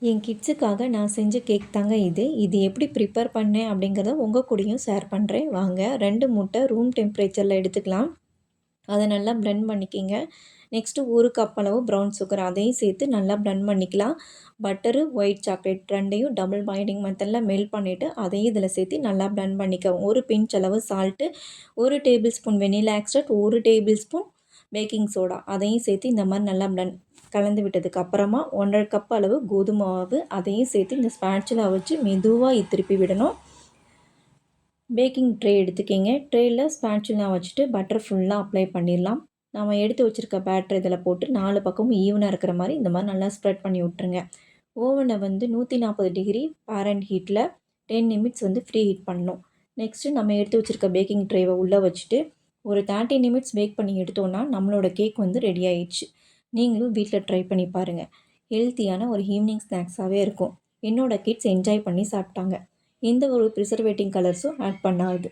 என் கிட்ஸுக்காக நான் செஞ்ச கேக் தாங்க இது. இது எப்படி ப்ரிப்பேர் பண்ணேன் அப்படிங்கிறத உங்கள் கூடயும் ஷேர் பண்ணுறேன் வாங்க. 2 முட்டை ரூம் டெம்பரேச்சரில் எடுத்துக்கலாம். அதை நல்லா பிளெண்ட் பண்ணிக்கிங்க. நெக்ஸ்ட்டு 1 கப் அளவு ப்ரௌன் சுகர் அதையும் சேர்த்து நல்லா பிளெண்ட் பண்ணிக்கலாம். பட்டரு, ஒயிட் சாக்லேட் 2யும் டபுள் பாயிண்டிங் மெத்தடில் மெல்ட் பண்ணிவிட்டு அதையும் இதில் சேர்த்து நல்லா பிளெண்ட் பண்ணிக்க. 1 பிஞ்ச் அளவு salt, 1 tablespoon vanilla extract, 1 tablespoon baking soda அதையும் சேர்த்து இந்த மாதிரி நல்லா கலந்து விட்டதுக்கு அப்புறமா 1½ கப் அளவு கோதுமை மாவு அதையும் சேர்த்து இந்த ஸ்பேட்சுலா வச்சு மெதுவாக திருப்பி விடணும். பேக்கிங் ட்ரே எடுத்துக்கிங்க. ட்ரேயில் ஸ்பேட்சுலா வச்சுட்டு பட்டர் ஃபுல்லாக அப்ளை பண்ணிடலாம். நம்ம எடுத்து வச்சுருக்க பேட்டர் இதில் போட்டு 4 பக்கமும் ஈவனாக இருக்கிற மாதிரி இந்த மாதிரி நல்லா ஸ்ப்ரெட் பண்ணி விட்ருங்க. ஓவனை வந்து 140 டிகிரி ஃபாரன்ஹீட் ஹீட்டில் 10 நிமிட்ஸ் வந்து ஃப்ரீ ஹீட் பண்ணணும். நெக்ஸ்ட்டு நம்ம எடுத்து வச்சுருக்க பேக்கிங் ட்ரேவை உள்ளே வச்சுட்டு ஒரு 30 நிமிட்ஸ் பேக் பண்ணி எடுத்தோன்னா நம்மளோட கேக் வந்து ரெடி ஆயிடுச்சு. நீங்களும் வீட்டில் ட்ரை பண்ணி பாருங்கள். ஹெல்த்தியான ஒரு ஈவினிங் ஸ்நாக்ஸாகவே இருக்கும். என்னோடய கிட்ஸ் என்ஜாய் பண்ணி சாப்பிட்டாங்க. எந்த ஒரு ப்ரிசர்வேட்டிங் கலர்ஸும் ஆட் பண்ணாது.